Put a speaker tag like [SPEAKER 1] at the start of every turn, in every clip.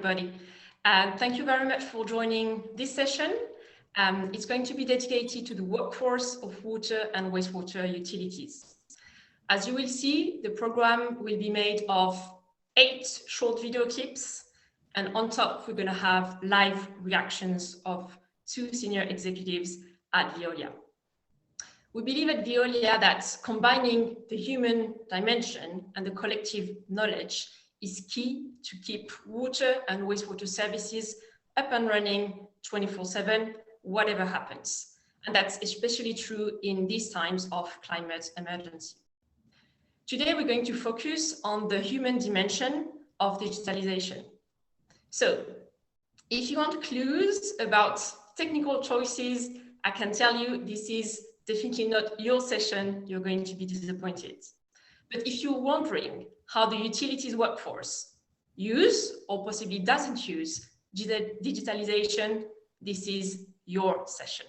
[SPEAKER 1] everybody. And thank you very much for joining this session. It's going to be dedicated to the workforce of water and wastewater utilities. As you will see, the program will be made of 8 short video clips, and on top, we're going to have live reactions of 2 senior executives at Veolia. We believe at Veolia that combining the human dimension and the collective knowledge is key to keep water and wastewater services up and running 24/7, whatever happens. And that's especially true in these times of climate emergency. Today, we're going to focus on the human dimension of digitalization. So if you want clues about technical choices, I can tell you this is definitely not your session. You're going to be disappointed. But if you're wondering how the utilities workforce use or possibly doesn't use digitalization, this is your session.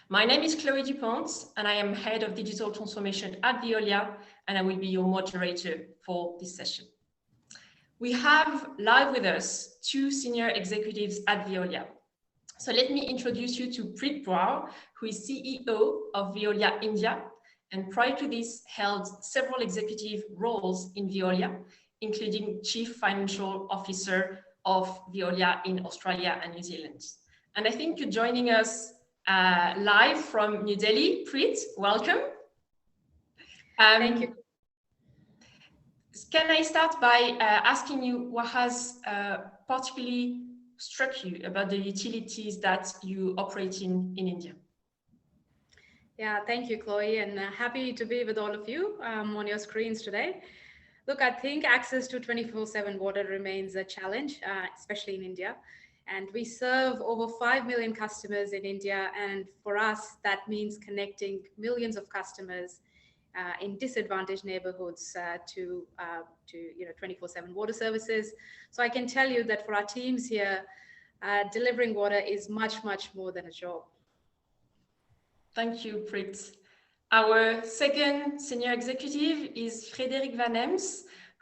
[SPEAKER 1] My name is Chloé Dupont, and I am Head of Digital Transformation at Veolia, and I will be your moderator for this session. We have live with us 2 senior executives at Veolia. So let me introduce you to Preet Brower, who is CEO of Veolia India, and prior to this held several executive roles in Veolia, including Chief Financial Officer of Veolia in Australia and New Zealand. And I think you're joining us live from New Delhi. Preet, welcome.
[SPEAKER 2] Thank you.
[SPEAKER 1] Can I start by asking you what has particularly struck you about the utilities that you operate in India?
[SPEAKER 2] Yeah, thank you, Chloé, and happy to be with all of you on your screens today. Look, I think access to 24/7 water remains a challenge, especially in India. And we serve over 5 million customers in India. And for us, that means connecting millions of customers in disadvantaged neighborhoods to 24/7 water services. So I can tell you that for our teams here, delivering water is much, much more than a job.
[SPEAKER 1] Thank you, Preet. Our second senior executive is Frédéric Van Ems,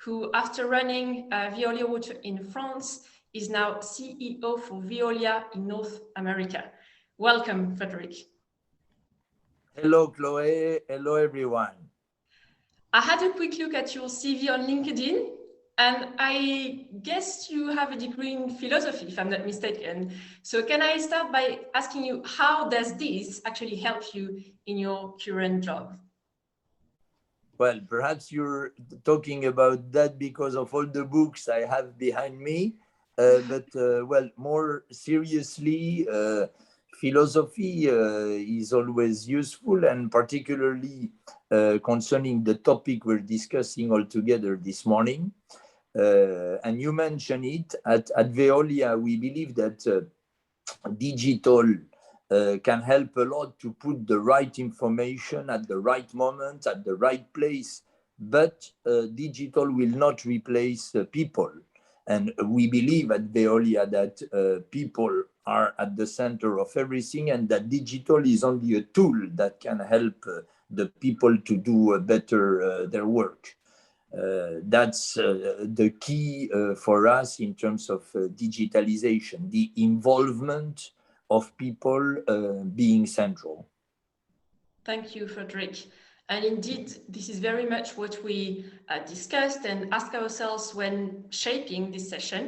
[SPEAKER 1] who, after running Veolia Water in France, is now CEO for Veolia in North America. Welcome, Frédéric.
[SPEAKER 3] Hello, Chloé. Hello, everyone.
[SPEAKER 1] I had a quick look at your CV on LinkedIn, and I guess you have a degree in philosophy, if I'm not mistaken. So can I start by asking you, how does this actually help you in your current job?
[SPEAKER 3] Well, perhaps you're talking about that because of all the books I have behind me. Well, more seriously, philosophy is always useful, and particularly concerning the topic we're discussing all together this morning. And you mentioned it, at Veolia, we believe that digital can help a lot to put the right information at the right moment, at the right place, but digital will not replace people. And we believe at Veolia that people are at the center of everything, and that digital is only a tool that can help the people to do better their work. That's the key for us in terms of digitalization, the involvement of people being central.
[SPEAKER 1] Thank you, Frédéric. And indeed, this is very much what we discussed and asked ourselves when shaping this session.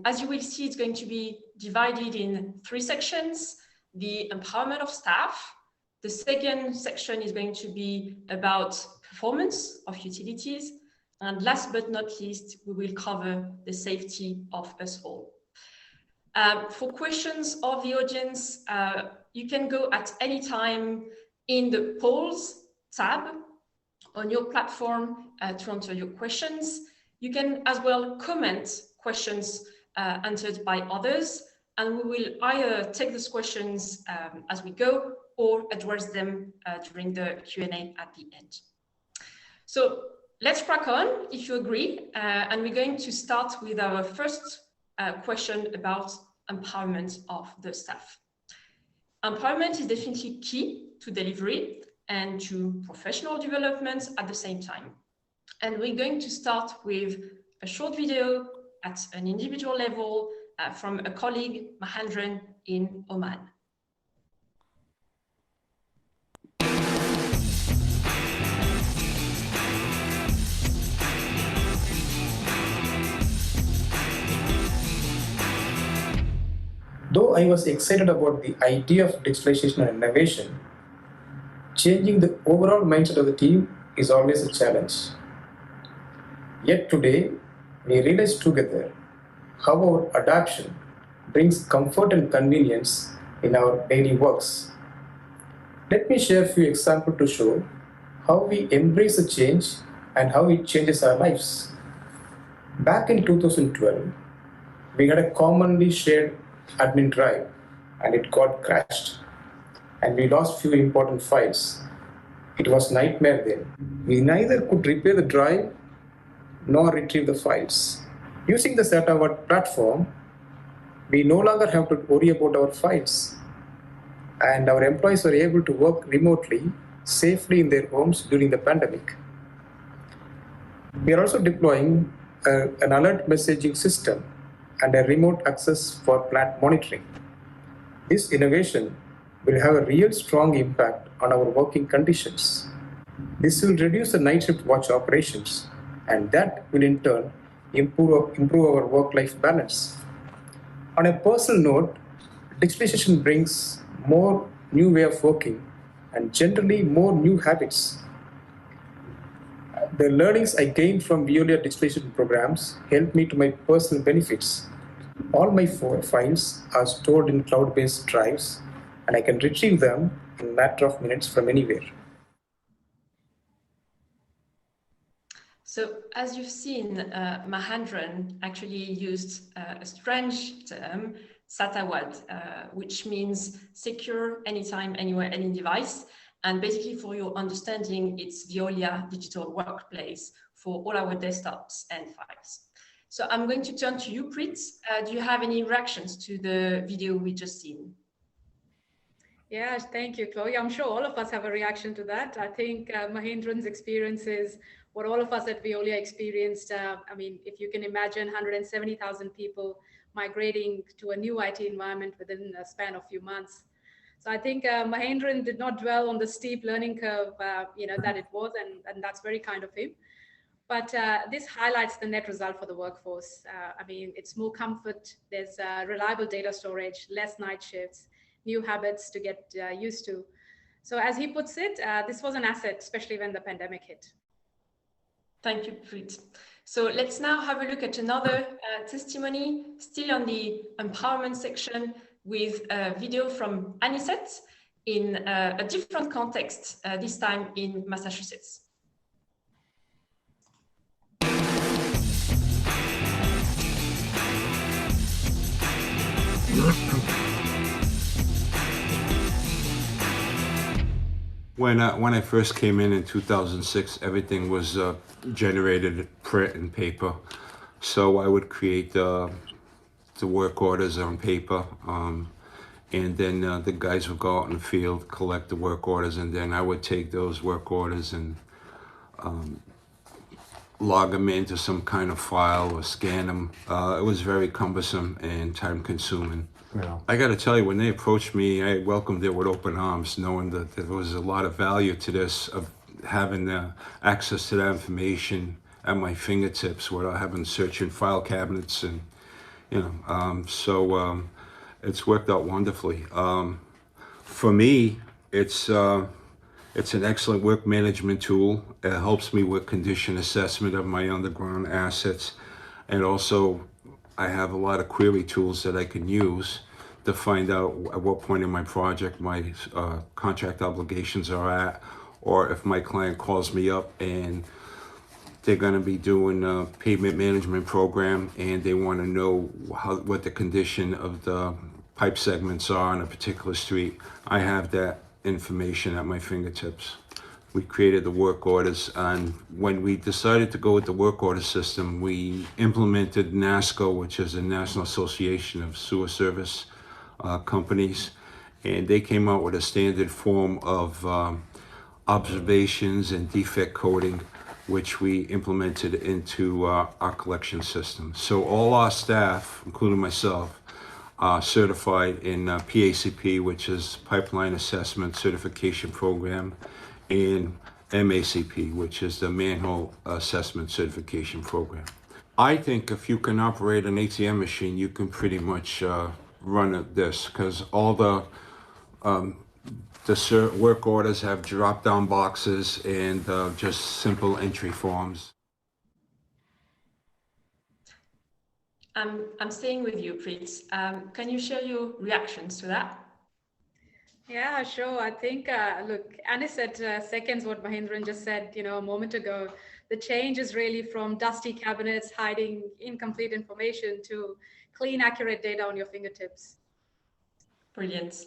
[SPEAKER 1] As you will see, it's going to be divided in 3 sections: the empowerment of staff. The second section is going to be about performance of utilities. And last but not least, we will cover the safety of us all. For questions of the audience, you can go at any time in the polls tab on your platform to answer your questions. You can as well comment questions answered by others, and we will either take these questions as we go or address them during the Q&A at the end. So let's crack on, if you agree, and we're going to start with our first question about empowerment of the staff. Empowerment is definitely key to delivery and to professional development at the same time. And we're going to start with a short video at an individual level from a colleague, Mahendran, in Oman.
[SPEAKER 4] Though I was excited about the idea of digitalization and innovation, changing the overall mindset of the team is always a challenge. Yet today, we realize together how our adoption brings comfort and convenience in our daily works. Let me share a few examples to show how we embrace the change and how it changes our lives. Back in 2012, we had a commonly shared admin drive and it got crashed and we lost few important files. It was nightmare then. We neither could repair the drive nor retrieve the files. Using the SATA platform, we no longer have to worry about our files and our employees were able to work remotely safely in their homes during the pandemic. We are also deploying an alert messaging system and a remote access for plant monitoring. This innovation will have a real strong impact on our working conditions. This will reduce the night shift watch operations, and that will in turn improve our work-life balance. On a personal note, digitalization brings more new way of working and generally more new habits. The learnings I gained from Veolia digitalization programs help me to my personal benefits. All my files are stored in cloud-based drives, and I can retrieve them in a matter of minutes from anywhere.
[SPEAKER 1] So as you've seen, Mahendran actually used a strange term, SATA-WAD, which means secure anytime, anywhere, any device. And basically for your understanding, it's Veolia digital workplace for all our desktops and files. So I'm going to turn to you, Preet. Do you have any reactions to the video we just seen?
[SPEAKER 2] Yes, thank you, Chloe. I'm sure all of us have a reaction to that. I think Mahendran's experience is what all of us at Veolia experienced. I mean, if you can imagine 170,000 people migrating to a new IT environment within a span of a few months. So I think Mahendran did not dwell on the steep learning curve, that it was, and that's very kind of him. But this highlights the net result for the workforce. I mean, it's more comfort, there's reliable data storage, less night shifts, new habits to get used to. So as he puts it, this was an asset, especially when the pandemic hit.
[SPEAKER 1] Thank you, Preet. So let's now have a look at another testimony, still on the empowerment section, with a video from Anisette in a different context, this time in Massachusetts.
[SPEAKER 5] When I first came in 2006, everything was generated print and paper. So I would create the work orders on paper, and then the guys would go out in the field, collect the work orders, and then I would take those work orders and log them into some kind of file or scan them. It was very cumbersome and time-consuming. Yeah. I got to tell you, when they approached me, I welcomed it with open arms, knowing that there was a lot of value to this, of having access to that information at my fingertips without having to search in file cabinets, and it's worked out wonderfully. For me, it's an excellent work management tool. It helps me with condition assessment of my underground assets, and also I have a lot of query tools that I can use to find out at what point in my project my contract obligations are at, or if my client calls me up and they're going to be doing a pavement management program and they want to know what the condition of the pipe segments are on a particular street. I have that information at my fingertips. We created the work orders, and when we decided to go with the work order system, we implemented NASCO, which is the National Association of Sewer Service Companies, and they came out with a standard form of observations and defect coding. which we implemented into our collection system. So all our staff, including myself, are certified in PACP, which is Pipeline Assessment Certification Program, and MACP, which is the Manhole Assessment Certification Program. I think if you can operate an ATM machine, you can pretty much run this, because all the work orders have drop-down boxes and just simple entry forms.
[SPEAKER 1] I'm staying with you, Preet. Can you share your reactions to that?
[SPEAKER 2] Yeah, sure. I think, look, Annie said seconds what Mahindran just said, a moment ago. The change is really from dusty cabinets hiding incomplete information to clean, accurate data on your fingertips.
[SPEAKER 1] Brilliant.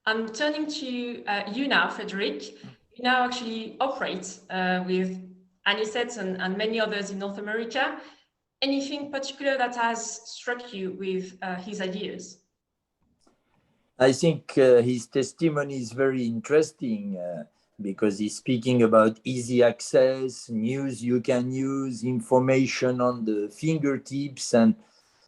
[SPEAKER 1] I'm turning to you now, Frederic. You now actually operate with Anisette and many others in North America. Anything particular that has struck you with his ideas?
[SPEAKER 3] I think his testimony is very interesting because he's speaking about easy access, news you can use, information on the fingertips, and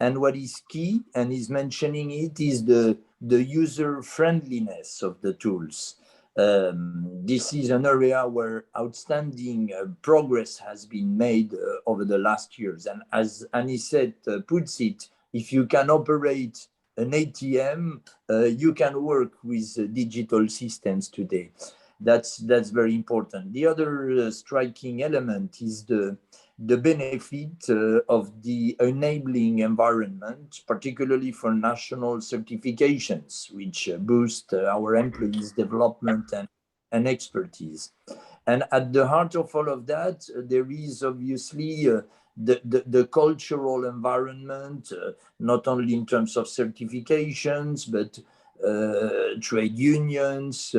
[SPEAKER 3] what is key, and he's mentioning it, is the user friendliness of the tools. This is an area where outstanding progress has been made over the last years. And as Anisette puts it, if you can operate an ATM, you can work with digital systems today. That's very important. The other striking element is the benefit of the enabling environment, particularly for national certifications, which boost our employees' development and expertise. And at the heart of all of that, there is obviously the cultural environment, not only in terms of certifications, but trade unions,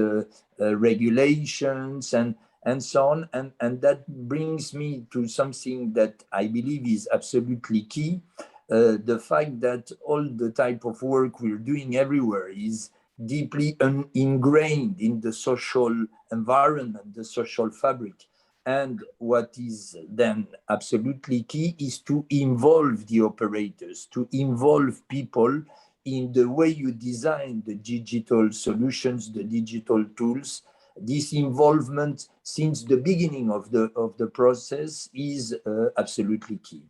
[SPEAKER 3] regulations, and so on. And that brings me to something that I believe is absolutely key. The fact that all the type of work we're doing everywhere is deeply ingrained in the social environment, the social fabric. And what is then absolutely key is to involve the operators, to involve people in the way you design the digital solutions, the digital tools. This involvement since the beginning of the process is absolutely key.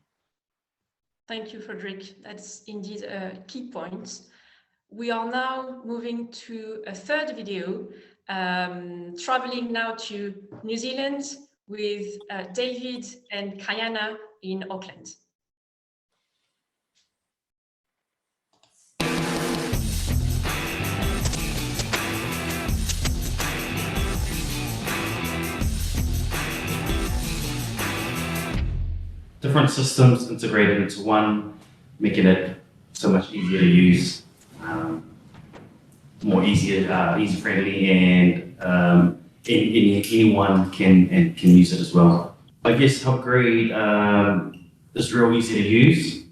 [SPEAKER 1] Thank you, Frederic. That's indeed a key point. We are now moving to a third video, traveling now to New Zealand with David and Kayana in Auckland.
[SPEAKER 6] Different systems integrated into one, making it so much easier to use, more easy-friendly, and anyone can use it as well. I guess Upgrade is real easy to use,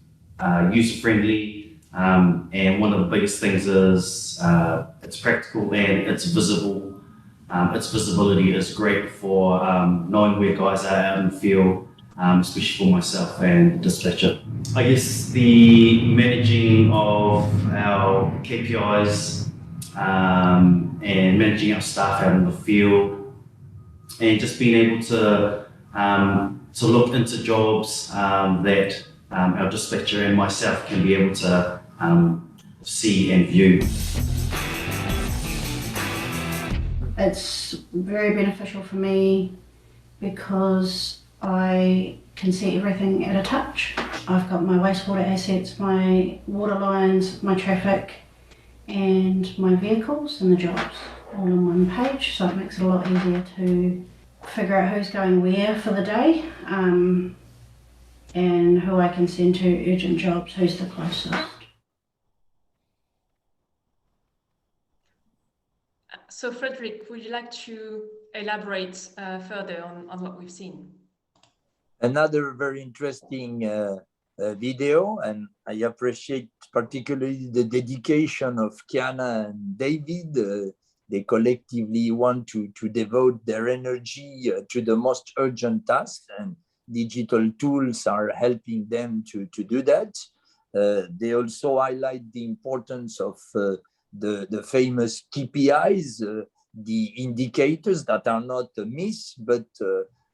[SPEAKER 6] user-friendly, and one of the biggest things is it's practical and it's visible. Its visibility is great for knowing where guys are out in the field, especially for myself and dispatcher. I guess the managing of our KPIs and managing our staff out in the field, and just being able to look into jobs that our dispatcher and myself can be able to see and view.
[SPEAKER 7] It's very beneficial for me because I can see everything at a touch. I've got my wastewater assets, my water lines, my traffic, and my vehicles and the jobs all on one page, so it makes it a lot easier to figure out who's going where for the day, and who I can send to urgent jobs, who's the closest.
[SPEAKER 1] So Frederic, would you like to elaborate further on what we've seen?
[SPEAKER 3] Another very interesting video, and I appreciate particularly the dedication of Kiana and David they collectively want to devote their energy to the most urgent tasks, and digital tools are helping them to do that. They also highlight the importance of the famous KPIs, the indicators that are not a myth, but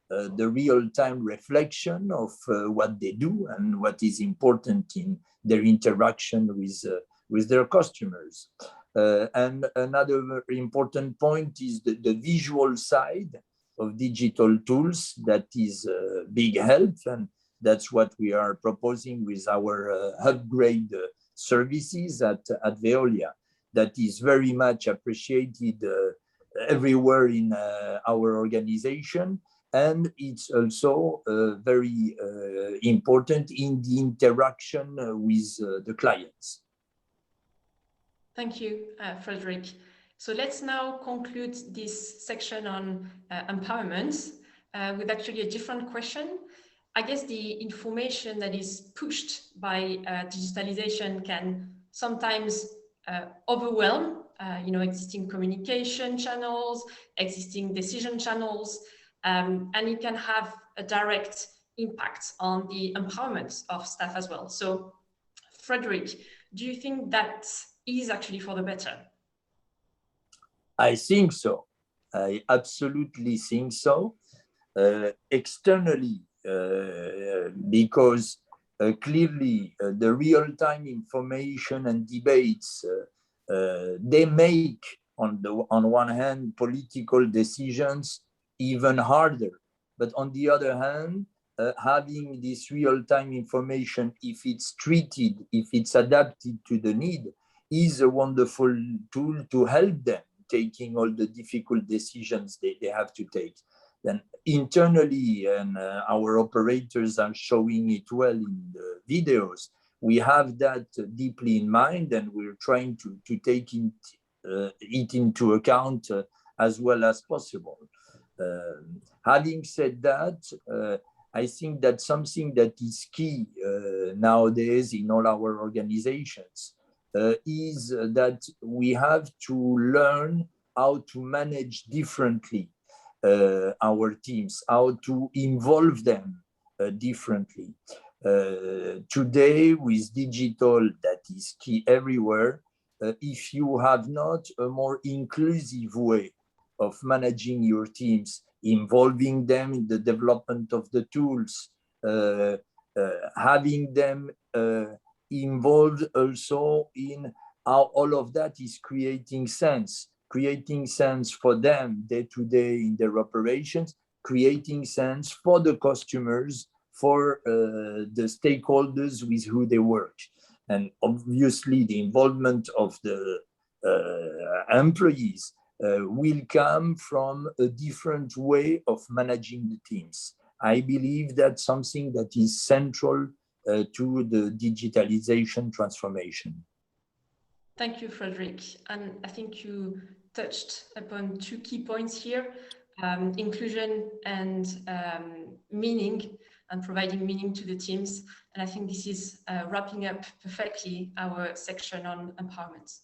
[SPEAKER 3] the real-time reflection of what they do and what is important in their interaction with their customers. And another very important point is the visual side of digital tools. That is a big help, and that's what we are proposing with our upgrade services at Veolia. That is very much appreciated everywhere in our organization, and it's also very important in the interaction with the clients.
[SPEAKER 1] Thank you, Frederick. So let's now conclude this section on empowerment with actually a different question. I guess the information that is pushed by digitalization can sometimes overwhelm existing communication channels, existing decision channels, and it can have a direct impact on the empowerment of staff as well. So, Frederick, do you think that is actually for the better?
[SPEAKER 3] I think so. I absolutely think so. Externally, because clearly the real-time information and debates, they make, on one hand, political decisions even harder. But on the other hand, having this real-time information, if it's treated, if it's adapted to the need, is a wonderful tool to help them taking all the difficult decisions they have to take. Then internally, and our operators are showing it well in the videos, we have that deeply in mind, and we're trying to take it into account as well as possible. Having said that, I think that something that is key nowadays in all our organizations is that we have to learn how to manage differently our teams, how to involve them differently. Today, with digital, that is key everywhere. If you have not a more inclusive way of managing your teams, involving them in the development of the tools, having them involved also in how all of that is creating sense for them day to day in their operations, creating sense for the customers, for the stakeholders with who they work. And obviously the involvement of the employees will come from a different way of managing the teams. I believe that's something that is central to the digitalization transformation.
[SPEAKER 1] Thank you, Frederick. And I think you touched upon two key points here, inclusion and meaning, and providing meaning to the teams. And I think this is wrapping up perfectly our section on empowerment.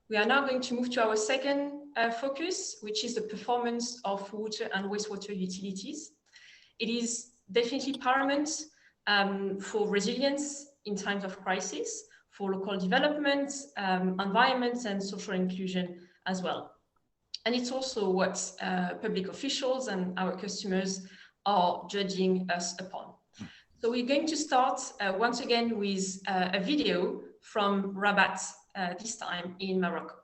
[SPEAKER 1] We are now going to move to our second focus, which is the performance of water and wastewater utilities. It is definitely paramount for resilience in times of crisis, for local development, environment, and social inclusion as well. And it's also what public officials and our customers are judging us upon. So we're going to start once again with a video from Rabat, this time in Morocco.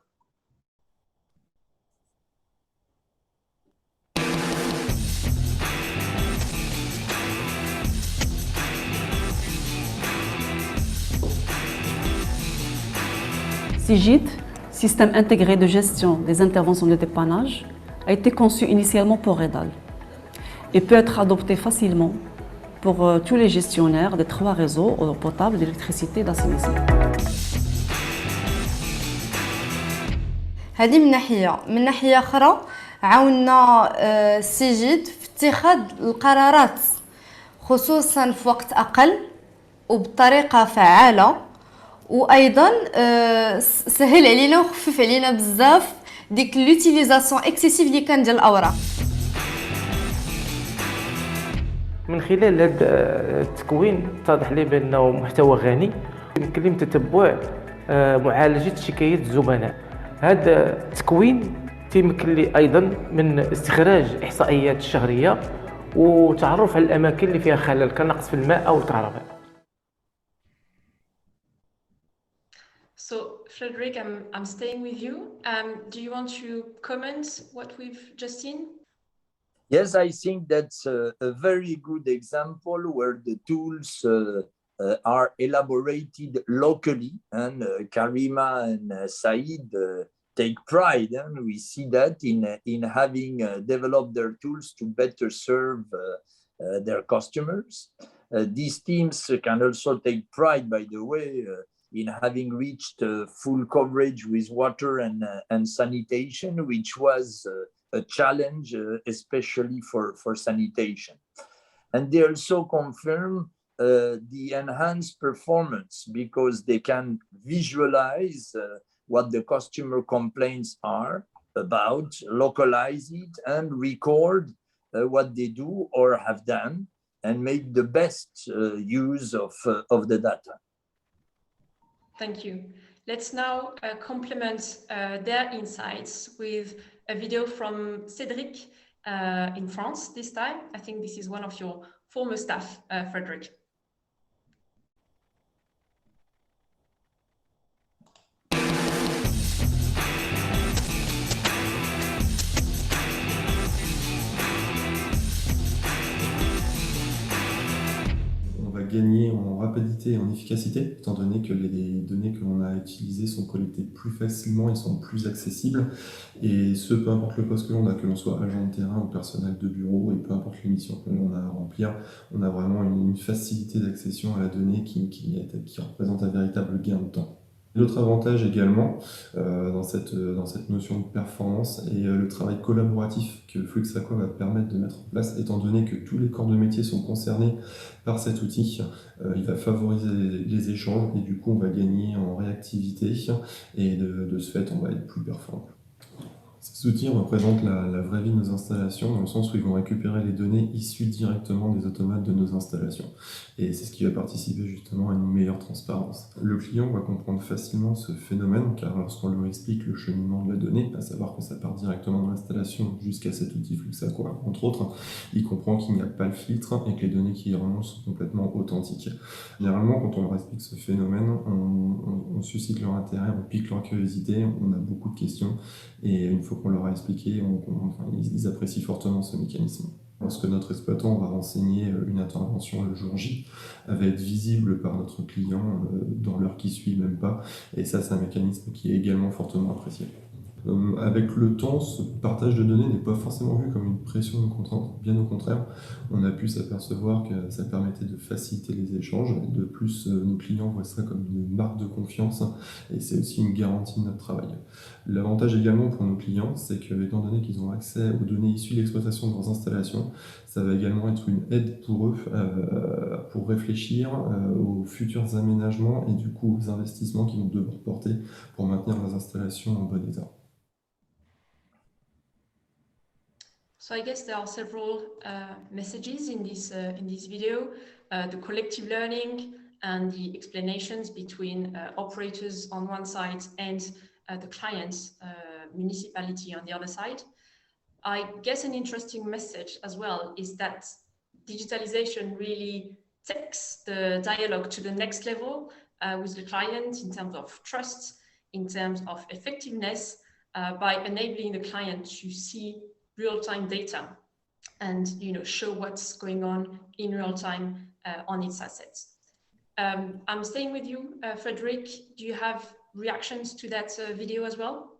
[SPEAKER 8] SIGIT, Système intégré de gestion des interventions de dépannage, a été conçu initialement pour EDAL et peut être adopté facilement pour tous les gestionnaires des 3 réseaux d'eau potable, d'électricité et d'assainissement.
[SPEAKER 9] هذه من ناحية أخرى عاوننا سيجيت في اتخاذ القرارات خصوصا في وقت أقل وبطريقة فعالة، وأيضا سهل علينا وخفف علينا بزاف ديك l'utilisation excessive اللي كان ديال الاوراق.
[SPEAKER 10] من خلال هذا التكوين اتضح لي بانه محتوى غني يمكن لي تتبع معالجه شكايات الزبناء. هذا التكوين تيمكن لي ايضا من استخراج احصائيات شهريه وتعرف على الاماكن اللي فيها خلل كنقص في الماء او الكهرباء.
[SPEAKER 1] So, Frederick, I'm staying with you. Do you want to comment what we've just seen?
[SPEAKER 3] Yes, I think that's a very good example where the tools are elaborated locally, and Karima and Said take pride, and we see that in having developed their tools to better serve their customers. These teams can also take pride, by the way, in having reached full coverage with water and sanitation, which was a challenge, especially for sanitation. And they also confirm the enhanced performance because they can visualize what the customer complaints are about, localize it, and record what they do or have done, and make the best use of the data.
[SPEAKER 1] Thank you. Let's now complement their insights with a video from Cédric in France this time. I think this is one of your former staff, Frederick.
[SPEAKER 11] Gagner en rapidité et en efficacité, étant donné que les données que l'on a utilisées sont collectées plus facilement et sont plus accessibles, et ce, peu importe le poste que l'on a, que l'on soit agent de terrain ou personnel de bureau, et peu importe les missions que l'on a à remplir, on a vraiment une facilité d'accession à la donnée qui représente un véritable gain de temps. L'autre avantage également dans cette notion de performance est le travail collaboratif que Fluxaqua va permettre de mettre en place, étant donné que tous les corps de métier sont concernés par cet outil. Il va favoriser les échanges et du coup on va gagner en réactivité et de ce fait on va être plus performant. Ces outils représentent la vraie vie de nos installations, dans le sens où ils vont récupérer les données issues directement des automates de nos installations. Et c'est ce qui va participer justement à une meilleure transparence. Le client va comprendre facilement ce phénomène, car lorsqu'on lui explique le cheminement de la donnée, à savoir que ça part directement de l'installation jusqu'à cet outil Fluxaqua, entre autres, il comprend qu'il n'y a pas le filtre et que les données qui y remontent sont complètement authentiques. Généralement, quand on leur explique ce phénomène, on suscite leur intérêt, on pique leur curiosité, on a beaucoup de questions, et une fois qu'on leur a expliqué, ils apprécient fortement ce mécanisme. Lorsque notre exploitant va renseigner une intervention le jour J, elle va être visible par notre client dans l'heure qui suit, même pas, et ça c'est un mécanisme qui est également fortement apprécié. Avec le temps, ce partage de données n'est pas forcément vu comme une pression ou une contrainte. Bien au contraire, on a pu s'apercevoir que ça permettait de faciliter les échanges. De plus, nos clients voient ça comme une marque de confiance et c'est aussi une garantie de notre travail. L'avantage également pour nos clients, c'est que, étant donné qu'ils ont accès aux données issues de l'exploitation de leurs installations, ça va également être une aide pour eux pour réfléchir aux futurs aménagements et du coup aux investissements qu'ils vont devoir porter pour maintenir leurs installations en bon état.
[SPEAKER 1] So I guess there are several messages in this video, the collective learning and the explanations between operators on one side and the client municipality on the other side. I guess an interesting message as well is that digitalization really takes the dialogue to the next level with the client in terms of trust, in terms of effectiveness, by enabling the client to see real-time data and show what's going on in real time on its assets. I'm staying with you, Frederick. Do you have reactions to that video as well?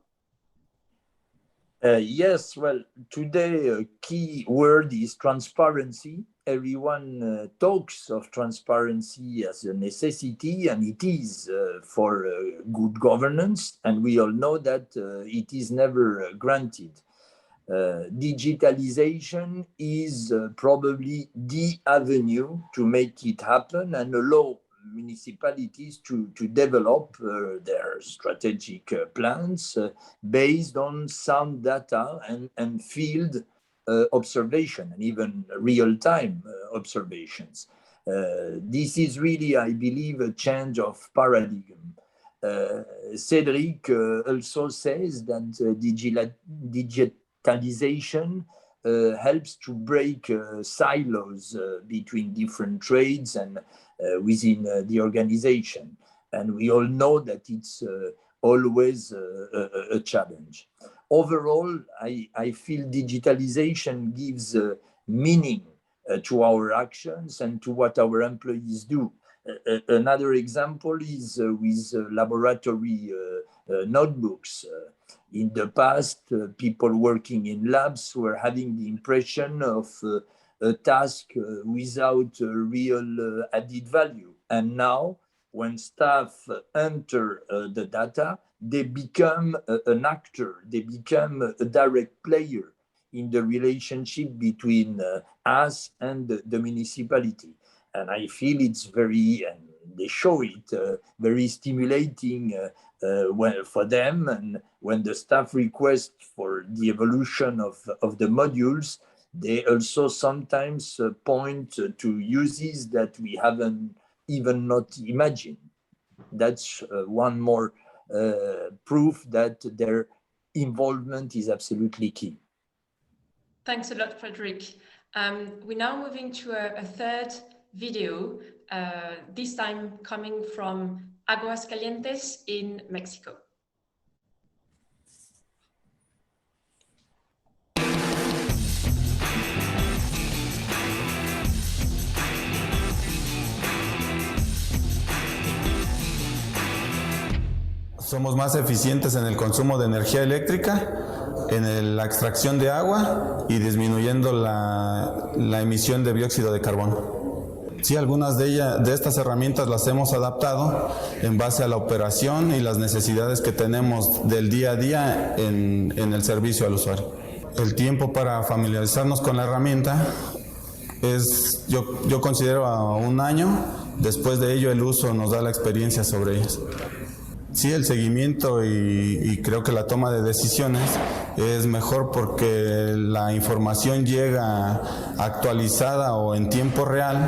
[SPEAKER 3] Yes, well, today a key word is transparency. Everyone talks of transparency as a necessity, and it is for good governance, and we all know that it is never granted. Digitalization is probably the avenue to make it happen and allow municipalities to develop their strategic plans based on sound data and field observation and even real-time observations. This is really, I believe, a change of paradigm. Cedric also says that digitalization helps to break silos between different trades and within the organization. And we all know that it's always a challenge. Overall, I feel digitalization gives meaning to our actions and to what our employees do. Another example is with laboratory notebooks. In the past, people working in labs were having the impression of a task without real added value. And now, when staff enter the data, they become an actor, they become a direct player in the relationship between us and the municipality. And I feel it's very, and they show it, very stimulating for them. And when the staff request for the evolution of the modules, they also sometimes point to uses that we haven't even not imagined. That's one more proof that their involvement is absolutely key.
[SPEAKER 1] Thanks a lot, Frederic. We're now moving to a third video, this time coming from Aguascalientes in Mexico.
[SPEAKER 12] Somos más eficientes en el consumo de energía eléctrica, en la extracción de agua y disminuyendo la emisión de dióxido de carbono. Sí, algunas de estas herramientas las hemos adaptado en base a la operación y las necesidades que tenemos del día a día en el servicio al usuario. El tiempo para familiarizarnos con la herramienta es, yo considero, a 1 año. Después de ello, el uso nos da la experiencia sobre ellas. Sí, el seguimiento y creo que la toma de decisiones es mejor porque la información llega actualizada o en tiempo real,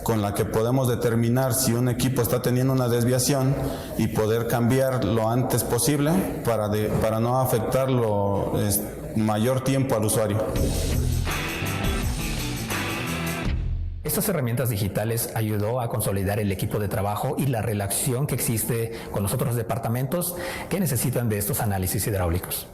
[SPEAKER 12] con la que podemos determinar si un equipo está teniendo una desviación y poder cambiar lo antes posible para no afectarlo mayor tiempo al usuario.
[SPEAKER 13] Estas herramientas digitales ayudó a consolidar el equipo de trabajo y la relación que existe con los otros departamentos que necesitan de estos análisis hidráulicos.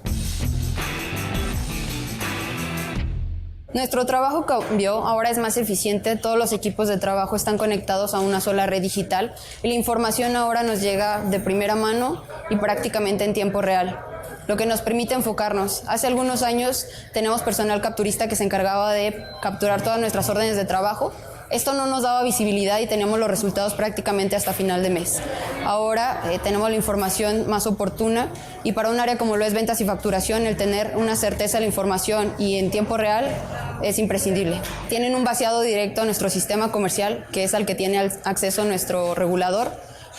[SPEAKER 9] Nuestro trabajo cambió, ahora es más eficiente, todos los equipos de trabajo están conectados a una sola red digital y la información ahora nos llega de primera mano y prácticamente en tiempo real, lo que nos permite enfocarnos. Hace algunos años tenemos personal capturista que se encargaba de capturar todas nuestras órdenes de trabajo. Esto no nos daba visibilidad y teníamos los resultados prácticamente hasta final de mes. Ahora tenemos la información más oportuna y para un área como lo es ventas y facturación, el tener una certeza de la información y en tiempo real es imprescindible. Tienen un vaciado directo a nuestro sistema comercial, que es al que tiene acceso nuestro regulador.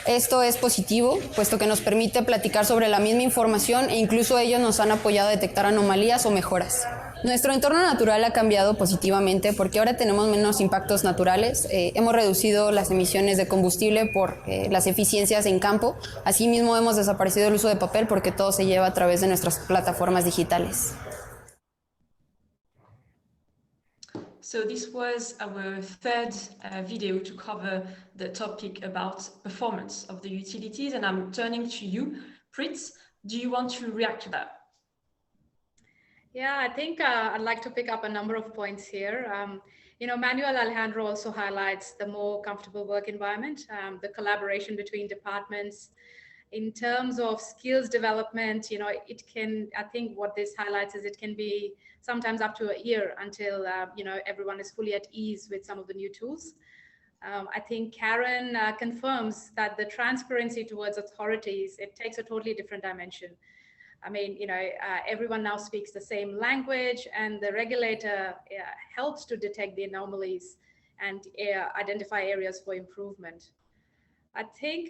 [SPEAKER 9] Esto es positivo, puesto que nos permite platicar sobre la misma información e incluso ellos nos han apoyado a detectar anomalías o mejoras. Nuestro entorno natural ha cambiado positivamente porque ahora tenemos menos impactos naturales. Hemos reducido las emisiones de combustible por las eficiencias en campo. Asimismo, hemos desaparecido el uso de papel porque todo se lleva a través de nuestras plataformas digitales.
[SPEAKER 1] So this was our third video to cover the topic about performance of the utilities, and I'm turning to you, Fritz. Do you want to react to that?
[SPEAKER 2] Yeah, I think I'd like to pick up a number of points here. Manuel Alejandro also highlights the more comfortable work environment, the collaboration between departments. In terms of skills development, I think what this highlights is it can be sometimes up to a year until, everyone is fully at ease with some of the new tools. I think Karen confirms that the transparency towards authorities, it takes a totally different dimension. I mean, everyone now speaks the same language and the regulator helps to detect the anomalies and identify areas for improvement. I think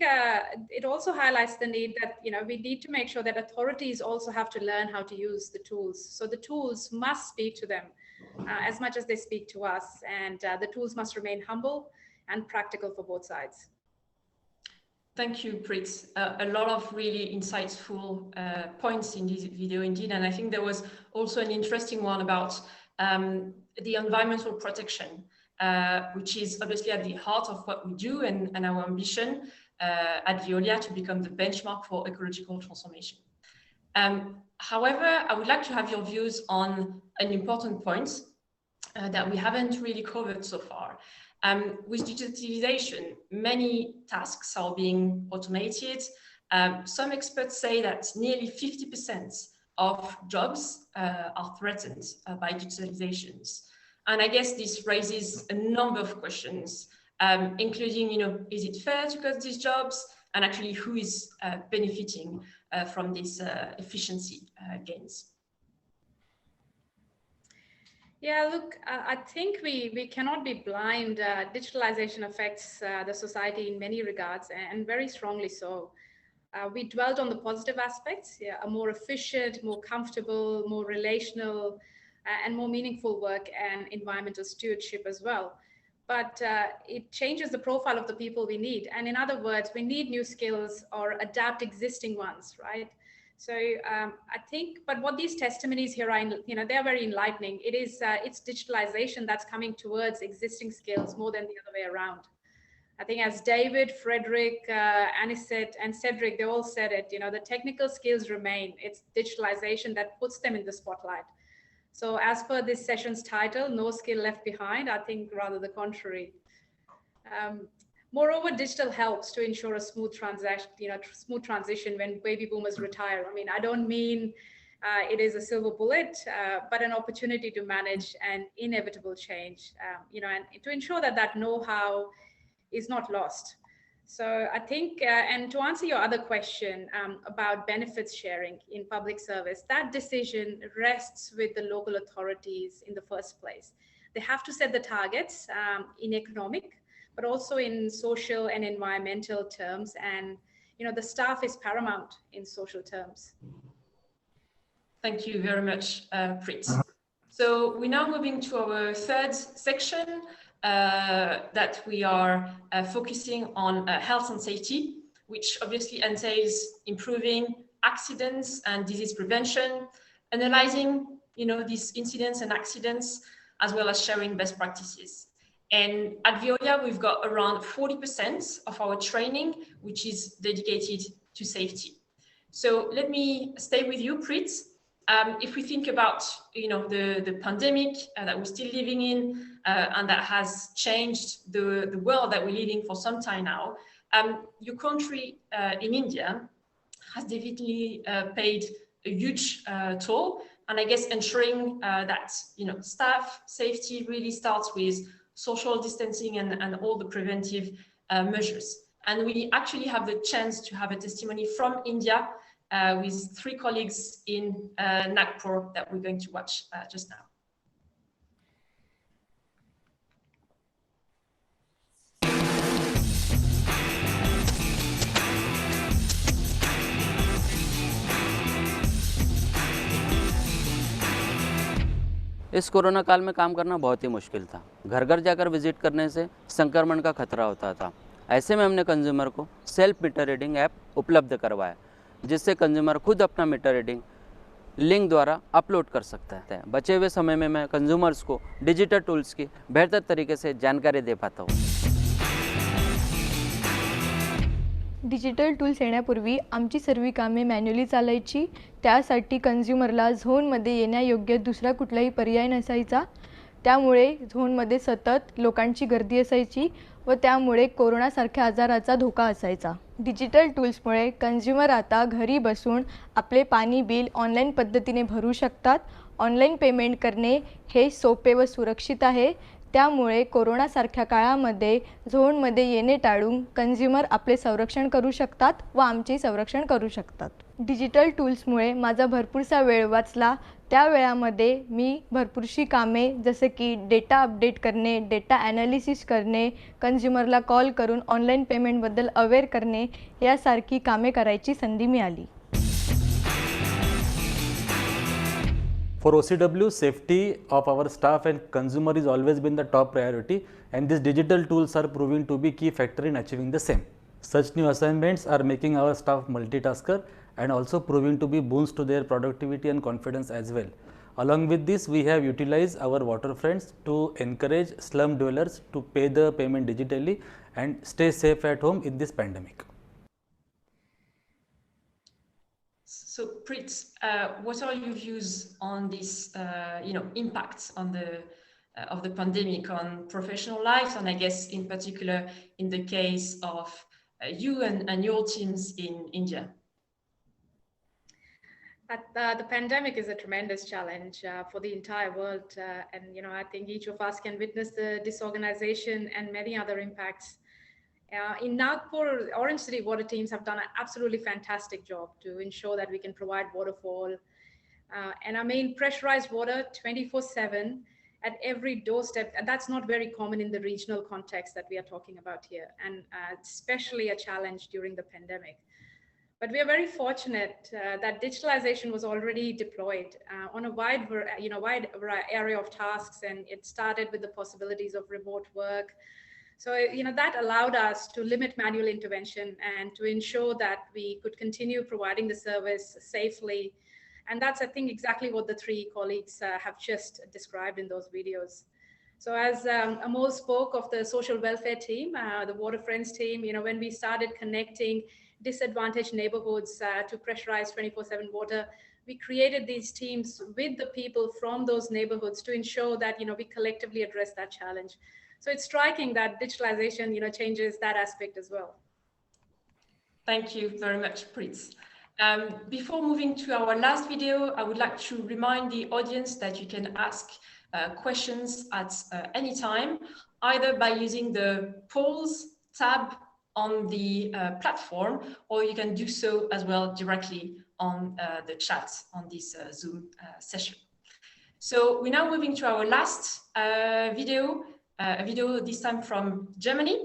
[SPEAKER 2] it also highlights the need that, we need to make sure that authorities also have to learn how to use the tools. So the tools must speak to them as much as they speak to us, and the tools must remain humble and practical for both sides.
[SPEAKER 1] Thank you, Prit. A lot of really insightful points in this video indeed. And I think there was also an interesting one about the environmental protection, which is obviously at the heart of what we do and our ambition at Veolia to become the benchmark for ecological transformation. However, I would like to have your views on an important point that we haven't really covered so far. With digitalization, many tasks are being automated. Some experts say that nearly 50% of jobs are threatened by digitalizations. And I guess this raises a number of questions, including, is it fair to cut these jobs? And actually, who is benefiting from these efficiency gains?
[SPEAKER 2] Yeah, look, I think we cannot be blind. Digitalization affects the society in many regards, and very strongly so. We dwelled on the positive aspects, a more efficient, more comfortable, more relational, and more meaningful work and environmental stewardship as well. But it changes the profile of the people we need. And in other words, we need new skills or adapt existing ones, right? So I think, but what these testimonies here are, they're very enlightening. It's digitalization that's coming towards existing skills more than the other way around. I think as David, Frederick, Anisette, and Cedric, they all said it, the technical skills remain. It's digitalization that puts them in the spotlight. So as per this session's title, No Skill Left Behind, I think rather the contrary. Moreover, digital helps to ensure a smooth transition when baby boomers retire. I mean, I don't mean it is a silver bullet, but an opportunity to manage an inevitable change, and to ensure that know-how is not lost. So I think, and to answer your other question about benefits sharing in public service, that decision rests with the local authorities in the first place. They have to set the targets in economic, but also in social and environmental terms. And, the staff is paramount in social terms.
[SPEAKER 1] Thank you very much, Prit. So we're now moving to our third section that we are focusing on health and safety, which obviously entails improving accidents and disease prevention, analyzing, these incidents and accidents, as well as sharing best practices. And at Veolia, we've got around 40% of our training, which is dedicated to safety. So let me stay with you, Prit. If we think about, the pandemic that we're still living in, and that has changed the world that we're living for some time now, your country in India has definitely paid a huge toll. And I guess ensuring that, staff safety really starts with social distancing and all the preventive measures. And we actually have the chance to have a testimony from India with 3 colleagues in Nagpur that we're going to watch just now.
[SPEAKER 14] इस corona काल में काम करना बहुत ही मुश्किल था। घर घर जाकर विजिट करने से संक्रमण का खतरा होता था। ऐसे में हमने कंज्यूमर को सेल्फ मीटर रीडिंग ऐप उपलब्ध करवाया, जिससे कंज्यूमर खुद अपना मीटर रीडिंग लिंक द्वारा अपलोड कर सकता है। बचे हुए समय में मैं कंज्यूमर्स को डिजिटल टूल्स की बेहतर तरीके से जानकारी दे पाता हूँ।
[SPEAKER 15] डिजिटल टूल्स येण्यापूर्वी आमची सर्व कामे मॅन्युअली चालायची। त्यासाठी कंझ्युमरला झोनमध्ये येण्यायोग्य दुसरा कुठलाही पर्याय नसायचा। त्यामुळे झोनमध्ये सतत लोकांची गर्दी असायची व त्यामुळे कोरोनासारख्या आजाराचा धोका असायचा। डिजिटल टूल्समुळे कंझ्युमर आता घरी बसून आपले पाणी बिल ऑनलाईन पद्धतीने भरू शकतात। ऑनलाईन पेमेंट करणे हे सोपे व सुरक्षित आहे। त्यामुळे कोरोनासारख्या काळामध्ये झोनमध्ये येणे टाळून कंझ्युमर आपले संरक्षण करू शकतात व आमचे संरक्षण करू शकतात. डिजिटल टूल्समुळे माझा भरपूरसा वेळ वाचला. त्या वेळामध्ये मी भरपूरशी कामे जसे की डेटा अपडेट करणे, डेटा ॲनालिसिस करणे, कंझ्युमरला कॉल करून ऑनलाईन पेमेंटबद्दल अवेअर करणे यासारखी कामे करायची संधी मिळाली.
[SPEAKER 16] For OCW, safety of our staff and consumer is always been the top priority, and these digital tools are proving to be key factor in achieving the same. Such new assignments are making our staff multitasker and also proving to be boons to their productivity and confidence as well. Along with this, we have utilized our water friends to encourage slum dwellers to pay the payment digitally and stay safe at home in this pandemic.
[SPEAKER 1] So, Prit, what are your views on this, impacts on of the pandemic on professional life, and I guess in particular in the case of you and your teams in India?
[SPEAKER 2] The pandemic is a tremendous challenge for the entire world, and I think each of us can witness the disorganization and many other impacts. In Nagpur, Orange City water teams have done an absolutely fantastic job to ensure that we can provide water for all. And I mean, pressurized water 24/7 at every doorstep. And that's not very common in the regional context that we are talking about here, and especially a challenge during the pandemic. But we are very fortunate that digitalization was already deployed on a wide area of tasks, and it started with the possibilities of remote work. So, that allowed us to limit manual intervention and to ensure that we could continue providing the service safely. And that's, I think, exactly what the three colleagues have just described in those videos. So as Amol spoke of the social welfare team, the Water Friends team, when we started connecting disadvantaged neighborhoods to pressurized 24/7 water, we created these teams with the people from those neighborhoods to ensure that, we collectively address that challenge. So it's striking that digitalization, changes that aspect as well.
[SPEAKER 1] Thank you very much, Prit. Before moving to our last video, I would like to remind the audience that you can ask questions at any time, either by using the polls tab on the platform, or you can do so as well directly on the chat on this Zoom session. So we're now moving to our last video, a video this time from Germany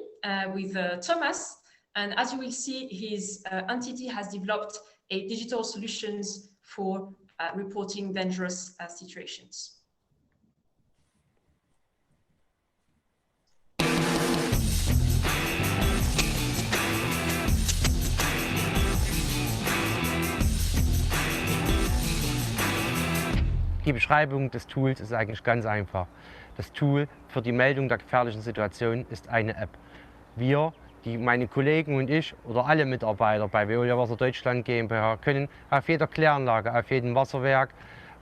[SPEAKER 1] with Thomas. And as you will see, his entity has developed a digital solutions for reporting dangerous situations.
[SPEAKER 17] Die Beschreibung des Tools ist eigentlich ganz einfach. Das Tool für die Meldung der gefährlichen Situation ist eine App. Wir, meine Kollegen und ich oder alle Mitarbeiter bei Veolia Wasser Deutschland GmbH können auf jeder Kläranlage, auf jedem Wasserwerk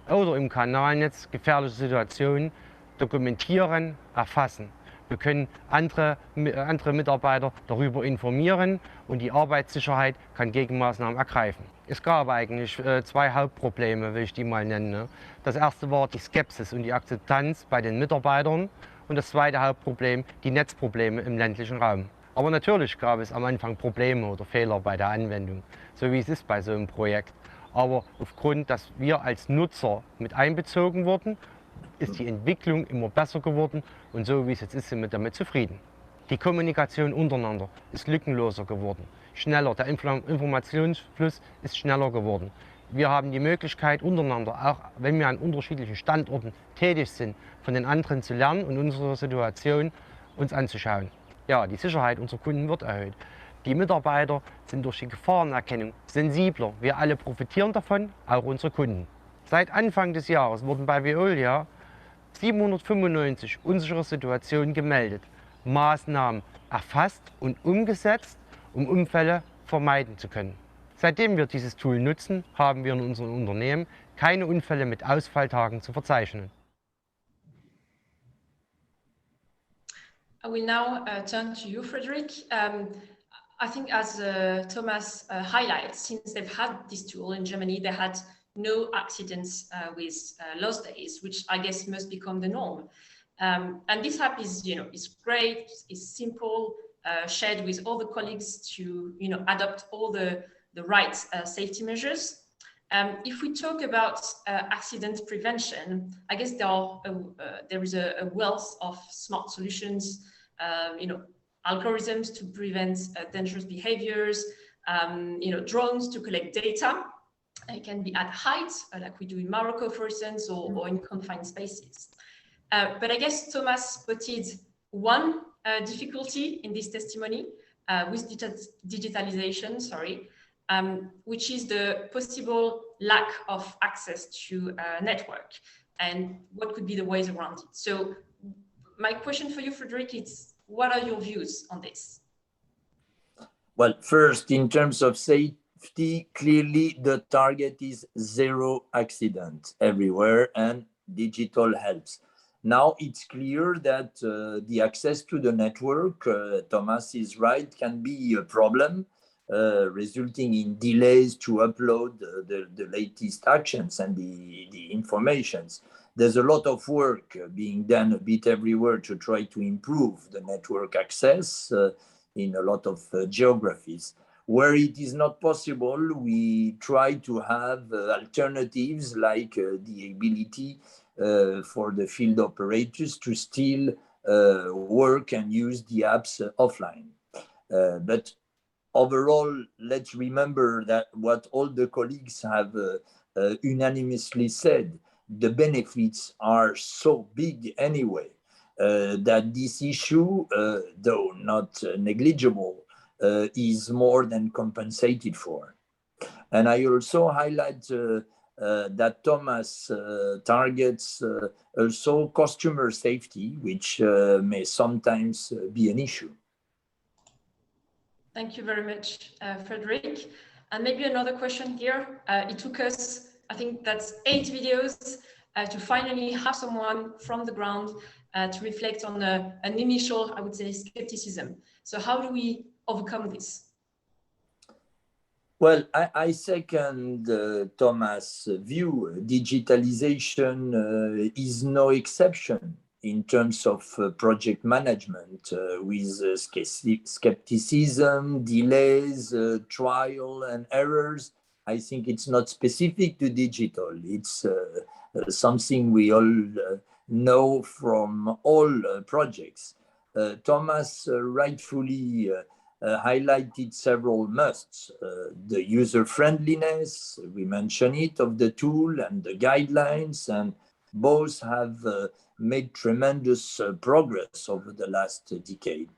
[SPEAKER 17] oder im Kanalnetz gefährliche Situationen dokumentieren, erfassen. Wir können andere Mitarbeiter darüber informieren und die Arbeitssicherheit kann Gegenmaßnahmen ergreifen. Es gab eigentlich zwei Hauptprobleme, will ich die mal nennen. Das erste war die Skepsis und die Akzeptanz bei den Mitarbeitern und das zweite Hauptproblem, die Netzprobleme im ländlichen Raum. Aber natürlich gab es am Anfang Probleme oder Fehler bei der Anwendung, so wie es ist bei so einem Projekt. Aber aufgrund, dass wir als Nutzer mit einbezogen wurden, ist die Entwicklung immer besser geworden und so wie es jetzt ist, sind wir damit zufrieden. Die Kommunikation untereinander ist lückenloser geworden, schneller, der Informationsfluss ist schneller geworden. Wir haben die Möglichkeit untereinander, auch wenn wir an unterschiedlichen Standorten tätig sind, von den anderen zu lernen und unsere Situation uns anzuschauen. Ja, die Sicherheit unserer Kunden wird erhöht. Die Mitarbeiter sind durch die Gefahrenerkennung sensibler. Wir alle profitieren davon, auch unsere Kunden. Seit Anfang des Jahres wurden bei Veolia 795 unsichere Situationen gemeldet, Maßnahmen erfasst und umgesetzt, um Unfälle vermeiden zu können. Seitdem wir dieses Tool nutzen, haben wir in unserem Unternehmen keine Unfälle mit Ausfalltagen zu verzeichnen.
[SPEAKER 1] I will now turn to you, Frederick. I think as Thomas highlights, since they've had this tool in Germany, they had no accidents with lost days, which I guess must become the norm. And this app is, is great, it's simple, shared with all the colleagues to, adopt all the right safety measures. If we talk about accident prevention, I guess there is a wealth of smart solutions, algorithms to prevent dangerous behaviors, drones to collect data. It can be at height, like we do in Morocco, for instance, or in confined spaces. But I guess Thomas spotted one difficulty in this testimony with digitalization, which is the possible lack of access to a network and what could be the ways around it. So my question for you, Frederic, is what are your views on this?
[SPEAKER 3] Well, first, in terms of safety, clearly the target is zero accident everywhere, and digital helps. Now it's clear that the access to the network, Thomas is right, can be a problem, resulting in delays to upload the latest actions and the informations. There's a lot of work being done a bit everywhere to try to improve the network access in a lot of geographies. Where it is not possible, we try to have alternatives like the ability for the field operators to still work and use the apps offline. But overall, let's remember that what all the colleagues have unanimously said, the benefits are so big anyway, that this issue, though not negligible, is more than compensated for. And I also highlight that Thomas targets also customer safety, which may sometimes be an issue.
[SPEAKER 1] Thank you very much, Frederic. And maybe another question here. It took us, I think that's 8 videos to finally have someone from the ground to reflect on an initial, I would say, skepticism. So how do we overcome this?
[SPEAKER 3] Well, I second Thomas' view. Digitalization is no exception in terms of project management, with skepticism, delays, trial and errors. I think it's not specific to digital. It's something we all know from all projects. Thomas rightfully highlighted several musts. The user-friendliness, we mentioned it, of the tool and the guidelines, and both have made tremendous progress over the last decade.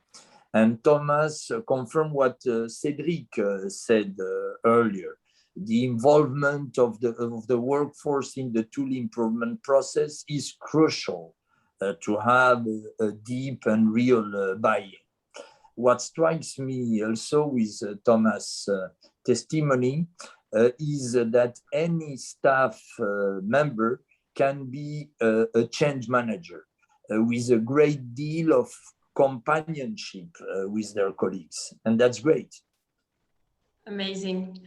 [SPEAKER 3] And Thomas confirmed what Cédric said earlier. The involvement of the workforce in the tool improvement process is crucial to have a deep and real buy-in. What strikes me also with Thomas' testimony is that any staff member can be a change manager with a great deal of companionship with their colleagues, and that's great.
[SPEAKER 1] Amazing.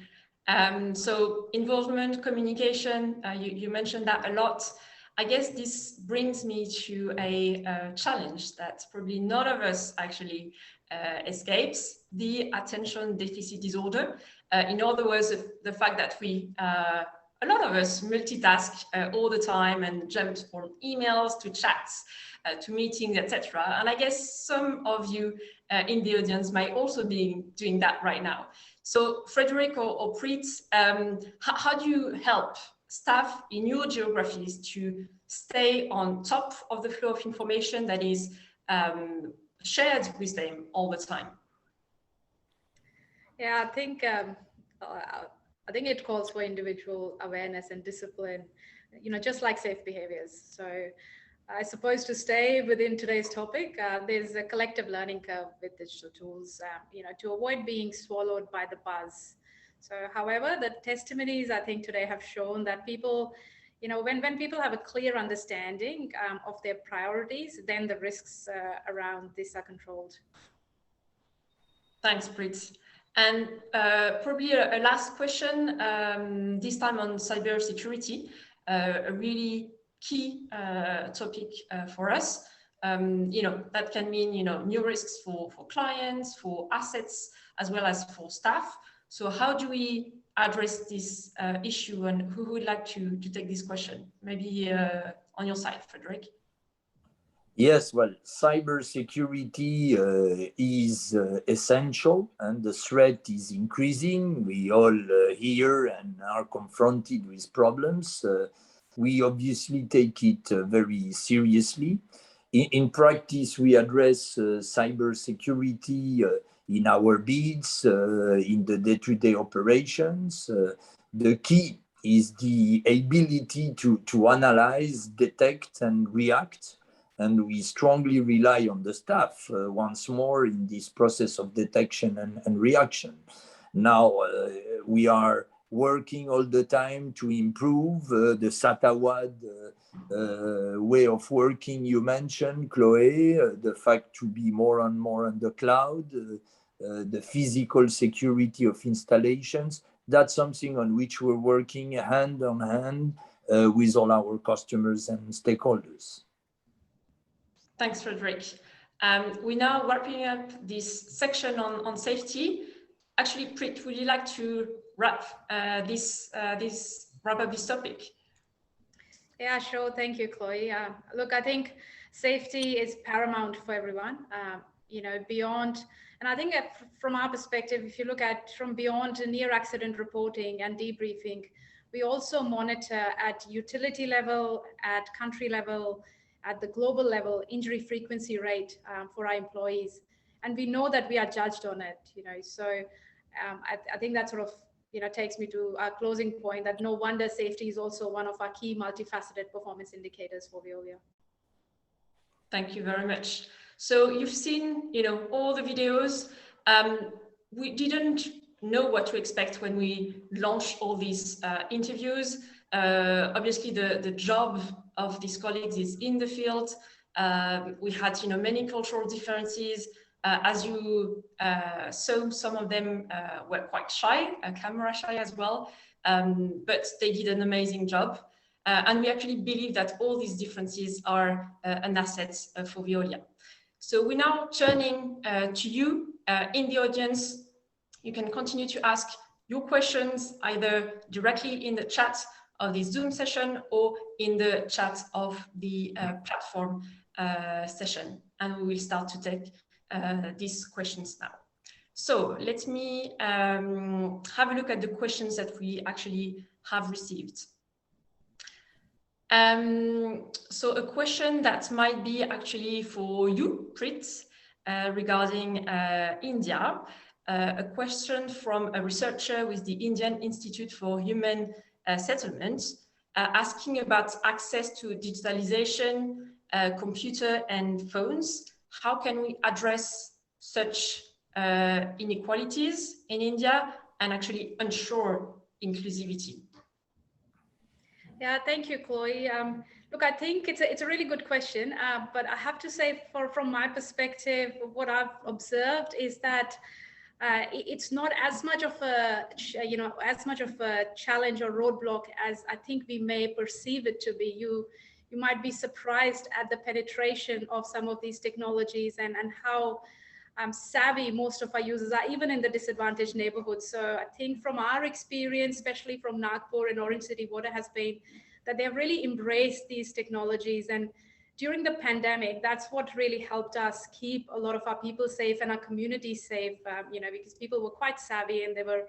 [SPEAKER 1] So involvement, communication, you mentioned that a lot. I guess this brings me to a challenge that probably none of us actually escapes, the attention deficit disorder. In other words, the fact that a lot of us multitask all the time and jump from emails to chats to meetings, etc. And I guess some of you in the audience might also be doing that right now. So Frederic or Preet, how do you help staff in your geographies to stay on top of the flow of information that is shared with them all the time?
[SPEAKER 2] Yeah, I think it calls for individual awareness and discipline, just like safe behaviors. So I suppose to stay within today's topic, there's a collective learning curve with digital tools, to avoid being swallowed by the buzz. So, however, the testimonies I think today have shown that people, when people have a clear understanding of their priorities, then the risks around this are controlled.
[SPEAKER 1] Thanks, Preet. And probably a last question, this time on cybersecurity, a really key topic for us. That can mean, new risks for clients, for assets, as well as for staff. So how do we address this issue, and who would like to take this question? Maybe on your side, Frederick.
[SPEAKER 3] Yes, well, cybersecurity is essential, and the threat is increasing. We all hear and are confronted with problems. We obviously take it very seriously. In practice, we address cybersecurity in our bids, in the day-to-day operations. The key is the ability to analyze, detect, and react. And we strongly rely on the staff once more in this process of detection and reaction. Now we are working all the time to improve the SATAWAD way of working you mentioned, Chloe, the fact to be more and more on the cloud, the physical security of installations. That's something on which we're working hand in hand with all our customers and stakeholders.
[SPEAKER 1] Thanks, Frederick. We're now wrapping up this section on safety. Actually, Preet, would you like to wrap up this topic?
[SPEAKER 2] Yeah, sure. Thank you, Chloe. Look, I think safety is paramount for everyone. Beyond, and I think from our perspective, if you look at from beyond near accident reporting and debriefing, we also monitor at utility level, at country level, at the global level, injury frequency rate for our employees. And we know that we are judged on it, so I think that sort of, takes me to our closing point, that no wonder safety is also one of our key multifaceted performance indicators for Veolia.
[SPEAKER 1] Thank you very much. So you've seen, all the videos. We didn't know what to expect when we launched all these interviews. Obviously, the job of these colleagues is in the field. We had, many cultural differences. As you saw, some of them were quite shy, camera shy as well, but they did an amazing job. And we actually believe that all these differences are an asset for Veolia. So we're now turning to you in the audience. You can continue to ask your questions either directly in the chat of this Zoom session or in the chat of the platform session. And we will start to take these questions now. So let me have a look at the questions that we actually have received. So a question that might be actually for you, Preet, regarding India. A question from a researcher with the Indian Institute for Human Settlement, asking about access to digitalization, computer and phones. How can we address such inequalities in India and actually ensure inclusivity?
[SPEAKER 2] Yeah, thank you, Chloe. Look, I think it's a really good question, but I have to say, from my perspective, what I've observed is that it's not as much of a challenge or roadblock as I think we may perceive it to be. You might be surprised at the penetration of some of these technologies and how savvy most of our users are, even in the disadvantaged neighborhoods. So I think from our experience, especially from Nagpur and Orange City Water, has been that they've really embraced these technologies. And during the pandemic, that's what really helped us keep a lot of our people safe and our community safe, because people were quite savvy and they were